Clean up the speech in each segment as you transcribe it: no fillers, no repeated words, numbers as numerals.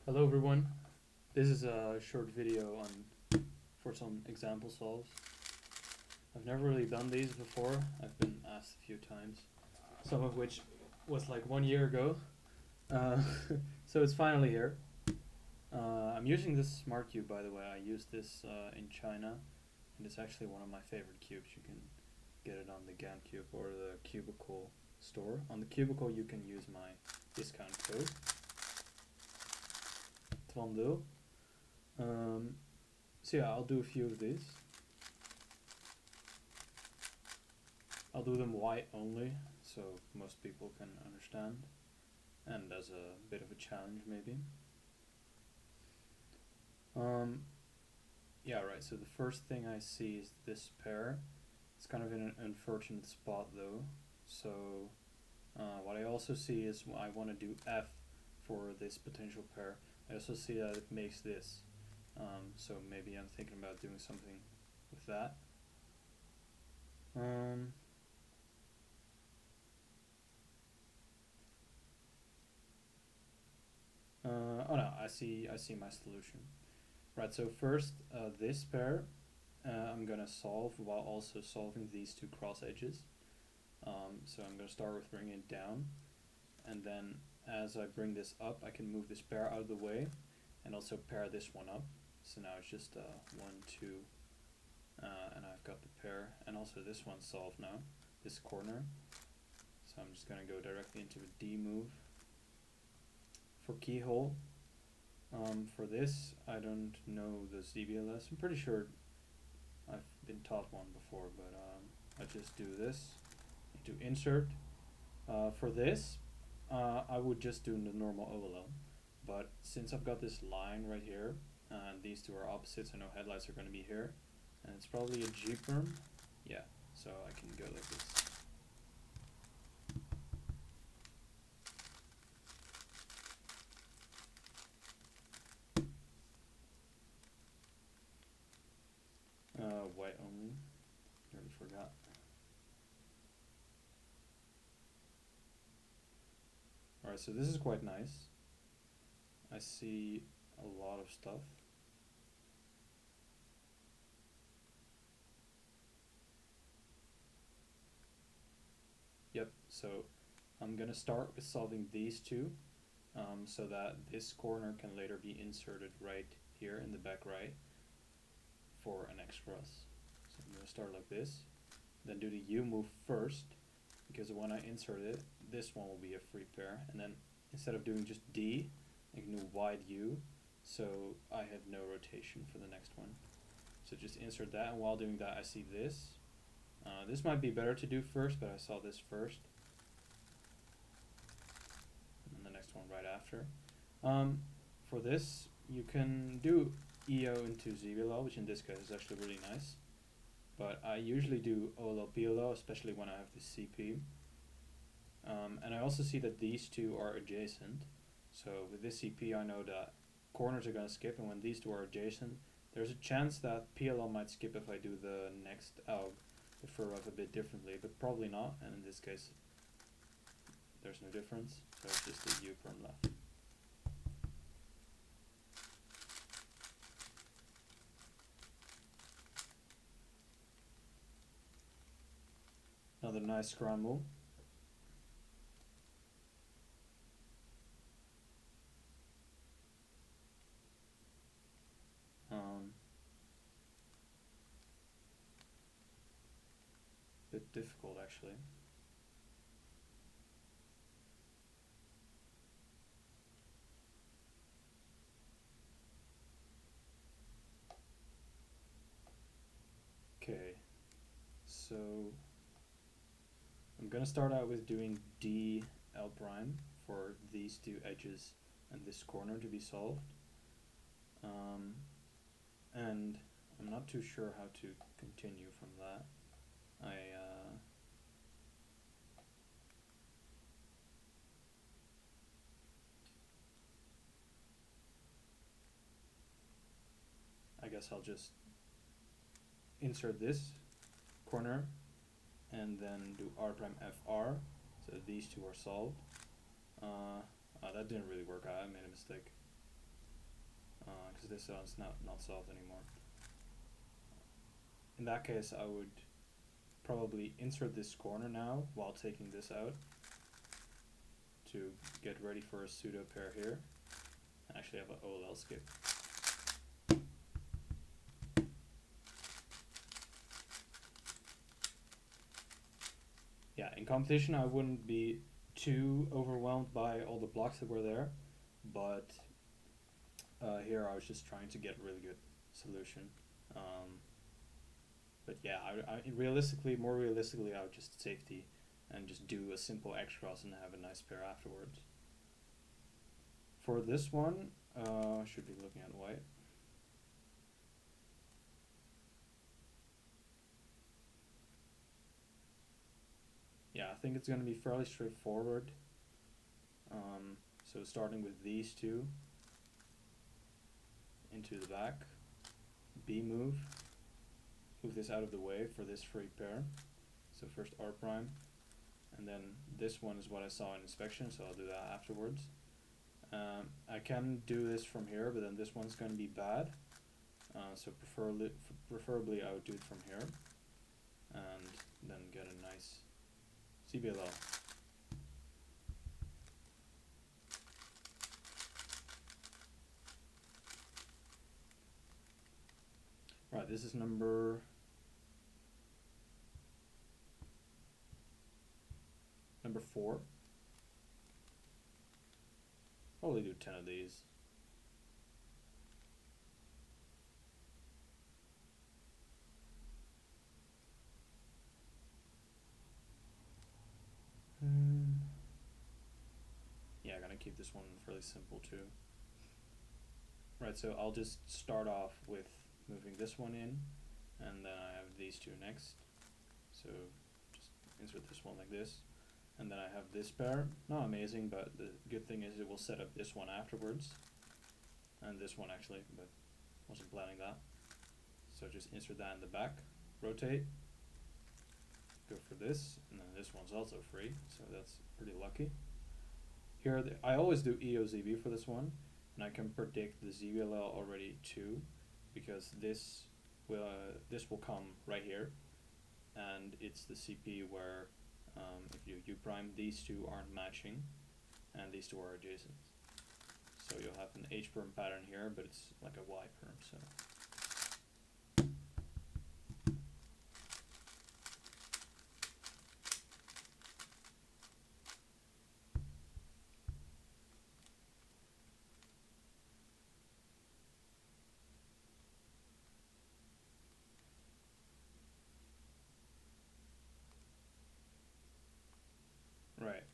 Hello everyone. This is a short video on for some example solves. I've never really done these before. I've been asked a few times, some of which was like 1 year ago. Uh, so it's finally here. I'm using this smart cube, by the way. I used this in China, and it's actually one of my favorite cubes. You can get it on the Gamcube or the Cubicle store. On the Cubicle, you can use my discount code Twan. So yeah, I'll do a few of these. I'll do them white only, so most people can understand, and as a bit of a challenge maybe. Yeah, right, so the first thing I see is this pair. It's kind of in an unfortunate spot though, so what I also see is I want to do F for this potential pair. I also see that it makes this, so maybe I'm thinking about doing something with that. Oh no, I see my solution. Right, so first this pair I'm gonna solve while also solving these two cross edges. So I'm gonna start with bringing it down, and then as I bring this up I can move this pair out of the way and also pair this one up. So now it's just 1, 2, and I've got the pair, and also this one's solved now, this corner. So I'm just gonna go directly into a D move. For keyhole, for this, I don't know the ZBLS. I'm pretty sure I've been taught one before, but I just do this to insert. For this, I would just do the normal OLL, but since I've got this line right here, and these two are opposites, I know headlights are going to be here, and it's probably a G-perm. Yeah, so I can go like this. White only. Already forgot. Alright, so this is quite nice. I see a lot of stuff. Yep, so I'm gonna start with solving these two, so that this corner can later be inserted right here in the back right for an X cross. So I'm gonna start like this, then do the U move first, because when I insert it, this one will be a free pair, and then instead of doing just D, I can do wide U, so I have no rotation for the next one. So just insert that, and while doing that I see this. This might be better to do first, but I saw this first. And the next one right after. For this, you can do EO into ZBLL, which in this case is actually really nice. But I usually do OLL PLL, especially when I have the CP. And I also see that these two are adjacent. So with this CP, I know that corners are going to skip, and when these two are adjacent, there's a chance that PLL might skip if I do the next ALG, the fur wrap a bit differently, but probably not, and in this case there's no difference, so it's just a U perm left. Another nice scramble. Bit difficult actually. Okay, so I'm gonna start out with doing D L prime for these two edges and this corner to be solved. And I'm not too sure how to continue from that. I guess I'll just insert this corner and then do R prime FR, so these two are solved. That didn't really work out, I made a mistake. because this one's not solved anymore. In that case, I would probably insert this corner now while taking this out to get ready for a pseudo pair here. I actually have an OLL skip. Yeah, in competition I wouldn't be too overwhelmed by all the blocks that were there, but here I was just trying to get a really good solution. But yeah, more realistically, I would just safety and just do a simple X cross and have a nice pair afterwards. For this one, I should be looking at white. Yeah, I think it's going to be fairly straightforward. So starting with these two into the back, B move this out of the way for this free pair. So first R prime, and then this one is what I saw in inspection, so I'll do that afterwards. I can do this from here, but then this one's going to be bad. So preferably I would do it from here, and then get a nice CBLL. Right, this is number 4. Probably do 10 of these. Yeah, I'm gonna keep this one fairly simple too. Right, so I'll just start off with moving this one in, and then I have these two next. So just insert this one like this, and then I have this pair. Not amazing, but the good thing is it will set up this one afterwards, and this one actually, but wasn't planning that. So just insert that in the back, rotate, go for this, and then this one's also free, so that's pretty lucky. Here, I always do EOZB for this one, and I can predict the ZBLL already too, because this will come right here, and it's the CP where if you U prime, these two aren't matching, and these two are adjacent. So you'll have an H perm pattern here, but it's like a Y perm. So. Right.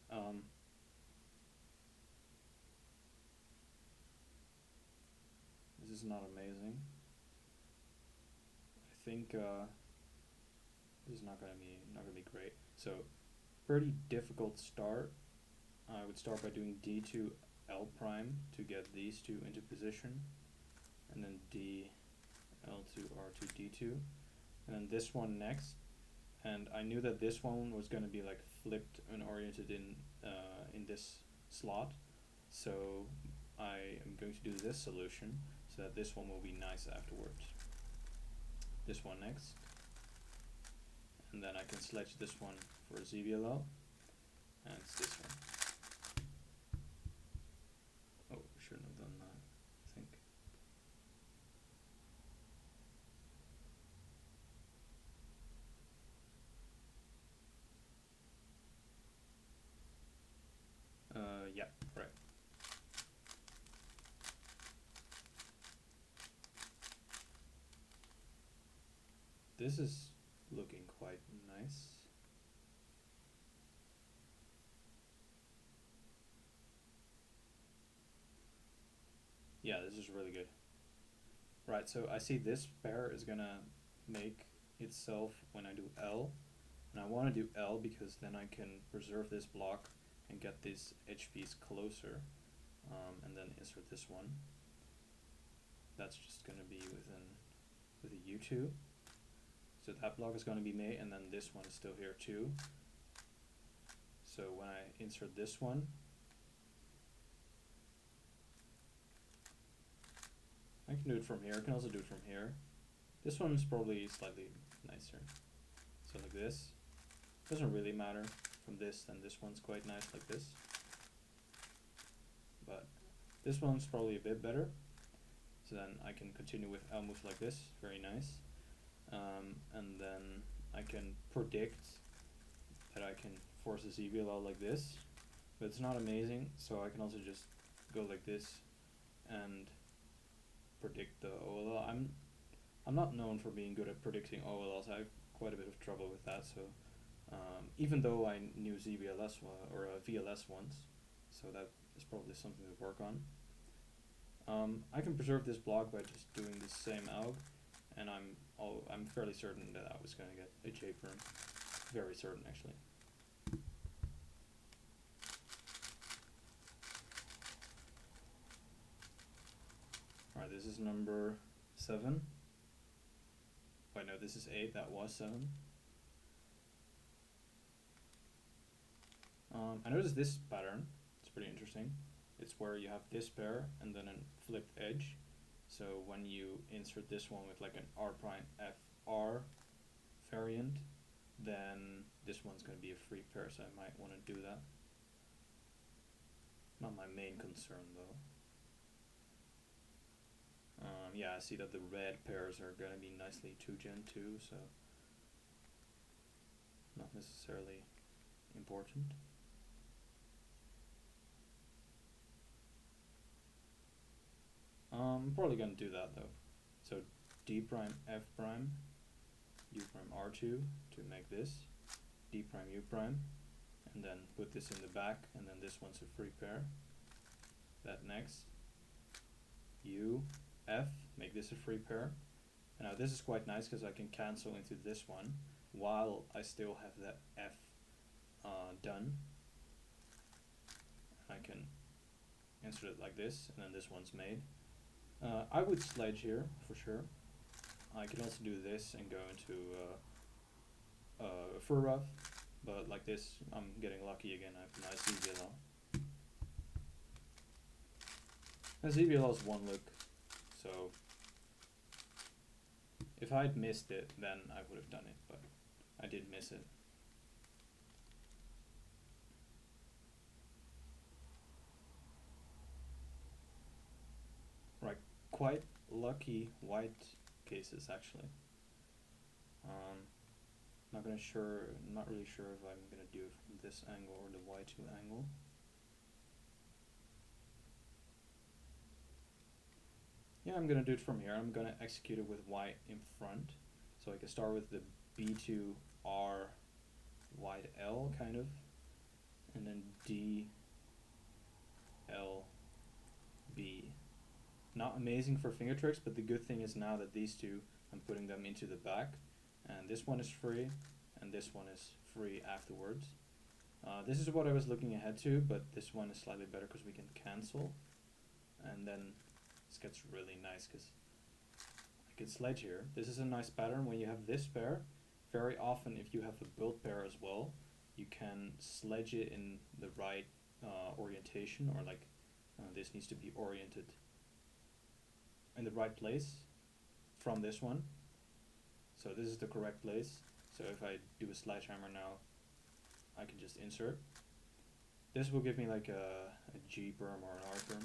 This is not amazing. I think this is not gonna be great. So, pretty difficult start. I would start by doing D2 L prime to get these two into position, and then D L2 R2 D2, and then this one next. And I knew that this one was going to be like flipped and oriented in this slot, so I am going to do this solution so that this one will be nice afterwards. This one next, and then I can sledge this one for ZBLL, and it's this one. Oh, shouldn't have done that, I think. Yeah, right. This is looking quite nice. Yeah, this is really good. Right, so I see this pair is gonna make itself when I do L, and I want to do L because then I can preserve this block and get this edge piece closer, and then insert this one. That's just going to be with a U2. So that block is going to be made, and then this one is still here too. So when I insert this one, I can do it from here. I can also do it from here. This one's probably slightly nicer. So like this. Doesn't really matter from this, then this one's quite nice like this. But this one's probably a bit better. So then I can continue with L moves like this, very nice. And then I can predict that I can force a ZBL like this, but it's not amazing, so I can also just go like this and predict the OLL. I'm not known for being good at predicting OLLs. I have quite a bit of trouble with that, so even though I knew ZBLS or VLS once, so that is probably something to work on. I can preserve this block by just doing the same alg, and I'm fairly certain that I was going to get a J-perm. Very certain, actually. Alright, this is number 7. Wait, no, this is 8. That was 7. I noticed this pattern. It's pretty interesting. It's where you have this pair and then a flipped edge. So when you insert this one with like an R prime FR variant, then this one's going to be a free pair, so I might want to do that. Not my main concern though. Yeah, I see that the red pairs are going to be nicely 2 Gen 2, so not necessarily important. I'm probably going to do that though. So D prime F prime, U prime R2 to make this, D prime U prime, and then put this in the back, and then this one's a free pair. That next, U, F, make this a free pair. And now this is quite nice because I can cancel into this one while I still have that F done. I can insert it like this, and then this one's made. I would sledge here for sure. I can also do this and go into fur rough, but like this, I'm getting lucky again. I have a nice ZBLL. And ZBLL is one look, so if I'd missed it, then I would have done it, but I did miss it. Right, quite lucky white cases actually. Not really sure if I'm gonna do it from this angle or the Y2 angle. Yeah, I'm gonna do it from here. I'm gonna execute it with white in front, so I can start with the B2R wide L kind of, and then D L B. Not amazing for finger tricks, but the good thing is now that these two, I'm putting them into the back, and this one is free, and this one is free afterwards. This is what I was looking ahead to, but this one is slightly better because we can cancel, and then this gets really nice because I can sledge here. This is a nice pattern when you have this pair. Very often if you have a build pair as well, you can sledge it in the right orientation, or like this needs to be oriented in the right place from this one. So this is the correct place. So if I do a sledgehammer now, I can just insert. This will give me like a G perm or an R perm.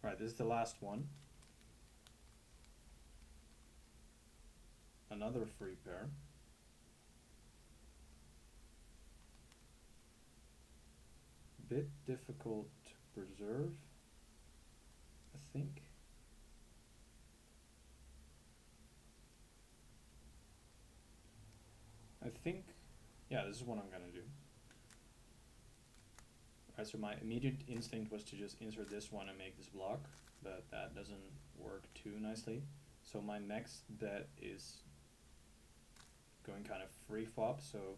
Alright, this is the last one. Another free pair. Bit difficult to preserve, I think. Yeah, this is what I'm gonna do. Alright, so my immediate instinct was to just insert this one and make this block, but that doesn't work too nicely. So my next bet is going kind of free flop, so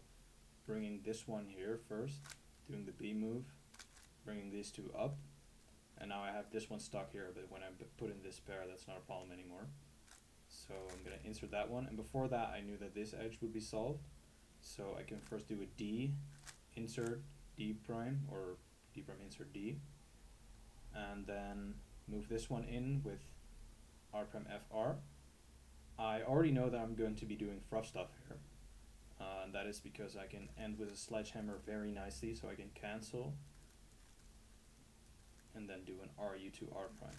bringing this one here first, doing the B move, bringing these two up, and now I have this one stuck here, but when I put in this pair, that's not a problem anymore. So I'm going to insert that one, and before that I knew that this edge would be solved, So I can first do a D, insert D prime, or D prime insert D, and then move this one in with R prime FR. I already know that I'm going to be doing fluff stuff here. And that is because I can end with a sledgehammer very nicely, so I can cancel and then do an RU to R prime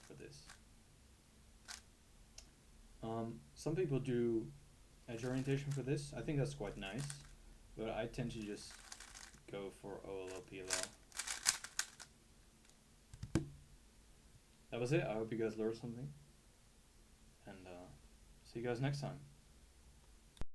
for this. Some people do edge orientation for this. I think that's quite nice, but I tend to just go for OLO PLO. That was it. I hope you guys learned something, and see you guys next time.